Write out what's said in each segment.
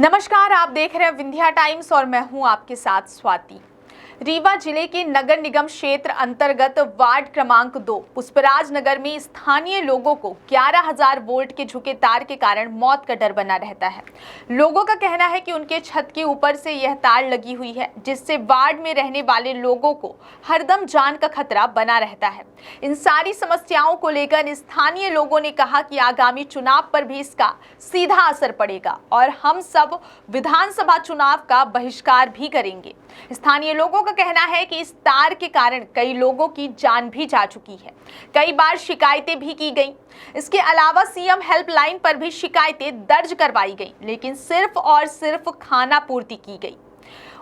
नमस्कार, आप देख रहे हैं विंध्या टाइम्स और मैं हूं आपके साथ स्वाति। रीवा जिले के नगर निगम क्षेत्र अंतर्गत वार्ड क्रमांक 2 पुष्पराज नगर में स्थानीय लोगों को 11,000 वोल्ट के झुके तार के कारण मौत का डर बना रहता है। लोगों का कहना है कि उनके छत के ऊपर से यह तार लगी हुई है, जिससे वार्ड में रहने वाले लोगों को हरदम जान का खतरा बना रहता है। इन सारी समस्याओं को लेकर स्थानीय लोगों ने कहा कि आगामी चुनाव पर भी इसका सीधा असर पड़ेगा और हम सब विधानसभा चुनाव का बहिष्कार भी करेंगे। स्थानीय लोगों का कहना है कि इस तार के कारण कई लोगों की जान भी जा चुकी है, कई बार शिकायतें भी की गई। इसके अलावा सीएम हेल्पलाइन पर भी शिकायतें दर्ज करवाई गई, लेकिन सिर्फ और सिर्फ खाना पूर्ति की गई,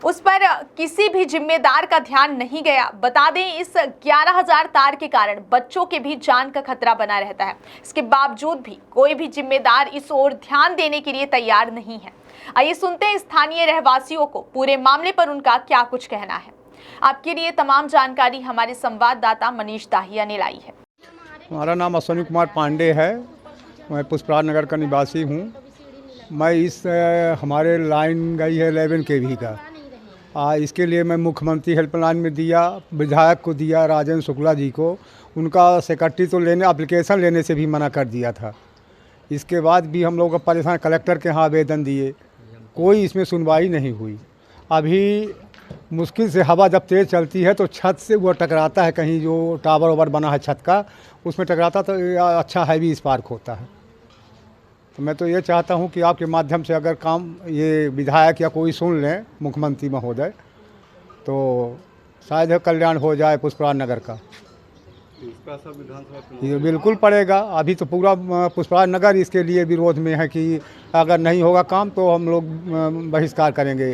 उस पर किसी भी जिम्मेदार का ध्यान नहीं गया। बता दें, इस 11,000 तार के कारण बच्चों के भी जान का खतरा बना रहता है। इसके बावजूद भी कोई भी जिम्मेदार इस ओर ध्यान देने के लिए तैयार नहीं है। आइए सुनते हैं स्थानीय रहवासियों को पूरे मामले पर उनका क्या कुछ कहना है। आपके लिए तमाम जानकारी हमारे संवाददाता मनीष दाहिया ने लाई है। हमारा नाम अश्विनी कुमार पांडे है। मैं पुष्पराज नगर का निवासी हूँ। मैं हमारे लाइन गई है 11 kV का। इसके लिए मैं मुख्यमंत्री हेल्पलाइन में दिया, विधायक को दिया, राजेंद्र शुक्ला जी को। उनका सेक्रेटरी तो एप्लीकेशन लेने से भी मना कर दिया था। इसके बाद भी हम लोग परेशान, कलेक्टर के यहाँ आवेदन दिए, कोई इसमें सुनवाई नहीं हुई। अभी मुश्किल से हवा जब तेज़ चलती है तो छत से वो टकराता है, कहीं जो टावर वावर बना है छत का उसमें टकराता तो अच्छा हैवी स्पार्क होता है। तो मैं तो ये चाहता हूँ कि आपके माध्यम से अगर काम ये विधायक या कोई सुन लें, मुख्यमंत्री महोदय, तो शायद कल्याण हो जाए पुष्पराज नगर का। इसका असर विधानसभा ये बिल्कुल पड़ेगा। अभी तो पूरा पुष्पराज नगर इसके लिए विरोध में है कि अगर नहीं होगा काम तो हम लोग बहिष्कार करेंगे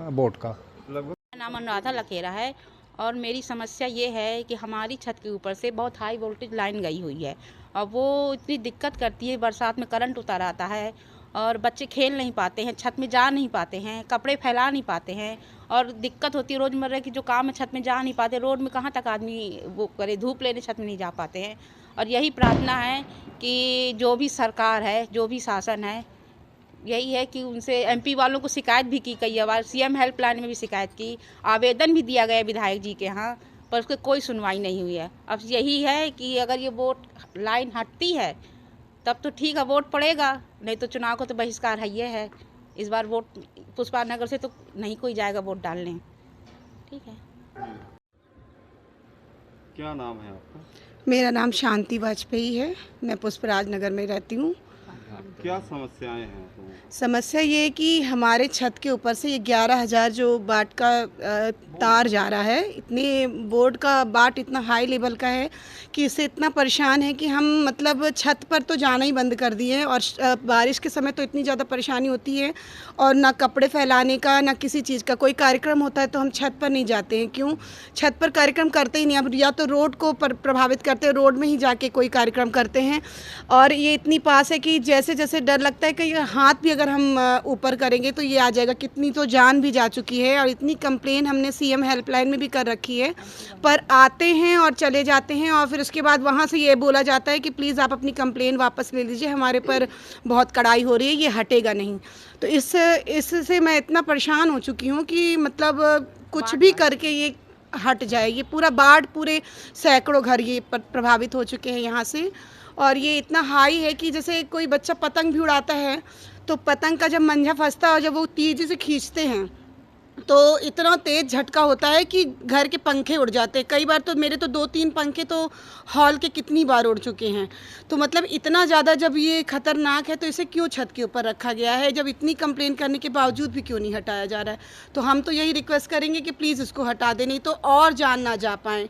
वोट का। मेरा नाम अनुराधा लखेरा है और मेरी समस्या ये है कि हमारी छत के ऊपर से बहुत हाई वोल्टेज लाइन गई हुई है और वो इतनी दिक्कत करती है। बरसात में करंट उतर आता है और बच्चे खेल नहीं पाते हैं, छत में जा नहीं पाते हैं, कपड़े फैला नहीं पाते हैं और दिक्कत होती है। रोज़मर्रा की जो काम है छत में जा नहीं पाते, रोड में कहाँ तक आदमी वो करे, धूप लेने छत में नहीं जा पाते हैं। और यही प्रार्थना है कि जो भी सरकार है, जो भी शासन है, यही है कि उनसे एमपी वालों को शिकायत भी की कई बार, सीएम हेल्पलाइन में भी शिकायत की, आवेदन भी दिया गया विधायक जी के यहाँ, पर उसकी कोई सुनवाई नहीं हुई है। अब यही है कि अगर ये वोट लाइन हटती है तब तो ठीक है, वोट पड़ेगा, नहीं तो चुनाव को तो बहिष्कार है। ये है इस बार वोट पुष्पराज नगर से तो नहीं कोई जाएगा वोट डालने। ठीक है। क्या नाम है आपका? मेरा नाम शांति वाजपेयी है। मैं पुष्पराज नगर में रहती हूँ। क्या समस्याएं हैं? समस्या ये है कि हमारे छत के ऊपर से ये 11,000 जो वाट का तार जा रहा है, इतने बोर्ड का वाट इतना हाई लेवल का है कि इससे इतना परेशान है कि हम मतलब छत पर तो जाना ही बंद कर दिए हैं। और बारिश के समय तो इतनी ज़्यादा परेशानी होती है और ना कपड़े फैलाने का, ना किसी चीज़ का। कोई कार्यक्रम होता है तो हम छत पर नहीं जाते हैं। क्यों? छत पर कार्यक्रम करते ही नहीं। अब या तो रोड को प्रभावित करते हैं, रोड में ही जाके कोई कार्यक्रम करते हैं। और ये इतनी पास है कि जैसे जैसे डर लगता है कि हाथ भी अगर हम ऊपर करेंगे तो ये आ जाएगा। कितनी तो जान भी जा चुकी है और इतनी कंप्लेन हमने सीएम हेल्पलाइन में भी कर रखी है, पर आते हैं और चले जाते हैं और फिर उसके बाद वहाँ से ये बोला जाता है कि प्लीज़ आप अपनी कंप्लेन वापस ले लीजिए, हमारे पर बहुत कड़ाई हो रही है, ये हटेगा नहीं। तो इससे मैं इतना परेशान हो चुकी हूँ कि मतलब कुछ भी करके ये हट जाए। ये पूरा बाढ़, पूरे सैकड़ों घर ये प्रभावित हो चुके हैं यहाँ से। और ये इतना हाई है कि जैसे कोई बच्चा पतंग भी उड़ाता है तो पतंग का जब मंजा फंसता है और जब वो तेज़ी से खींचते हैं तो इतना तेज़ झटका होता है कि घर के पंखे उड़ जाते हैं। कई बार तो मेरे तो 2-3 पंखे तो हॉल के कितनी बार उड़ चुके हैं। तो मतलब इतना ज़्यादा जब ये ख़तरनाक है तो इसे क्यों छत के ऊपर रखा गया है? जब इतनी कंप्लेन करने के बावजूद भी क्यों नहीं हटाया जा रहा है? तो हम तो यही रिक्वेस्ट करेंगे कि प्लीज़ इसको हटा दें, नहीं तो और जान ना जा पाएँ।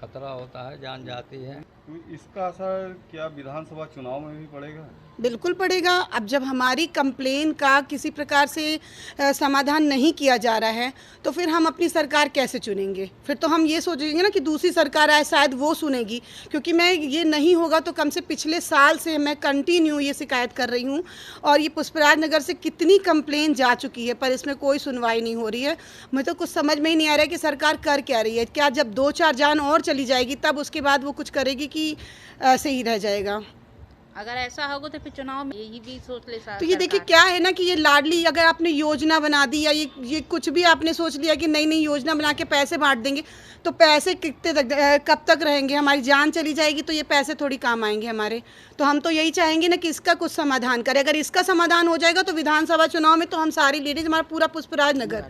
खतरा होता है, जान जाती है। तो इसका असर क्या विधानसभा चुनाव में भी पड़ेगा? बिल्कुल पड़ेगा। अब जब हमारी कंप्लेन का किसी प्रकार से समाधान नहीं किया जा रहा है तो फिर हम अपनी सरकार कैसे चुनेंगे? फिर तो हम ये सोचेंगे ना कि दूसरी सरकार आए, शायद वो सुनेगी। क्योंकि मैं ये नहीं होगा तो कम से पिछले साल से मैं कंटिन्यू ये शिकायत कर रही हूँ और ये पुष्पराज नगर से कितनी कंप्लेन जा चुकी है, पर इसमें कोई सुनवाई नहीं हो रही है। मुझे तो कुछ समझ में ही नहीं आ रहा है कि सरकार कर क्या रही है। क्या जब 2-4 जान और चली जाएगी तब उसके बाद वो कुछ करेगी कि ऐसे ही रह जाएगा? अगर ऐसा होगा तो फिर चुनाव में यही भी सोच ले तो ये देखिए क्या है ना कि ये लाडली अगर आपने योजना बना दी या ये कुछ भी आपने सोच लिया कि नई नई योजना बना के पैसे बांट देंगे, तो पैसे कितने तक कब तक रहेंगे? हमारी जान चली जाएगी तो ये पैसे थोड़ी काम आएंगे हमारे। तो हम तो यही चाहेंगे ना कि इसका कुछ समाधान करे। अगर इसका समाधान हो जाएगा तो विधानसभा चुनाव में तो हम सारी लेडीज, हमारा पूरा पुष्पराज नगर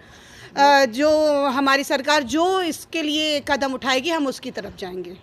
जो हमारी सरकार जो इसके लिए कदम उठाएगी हम उसकी तरफ जाएंगे।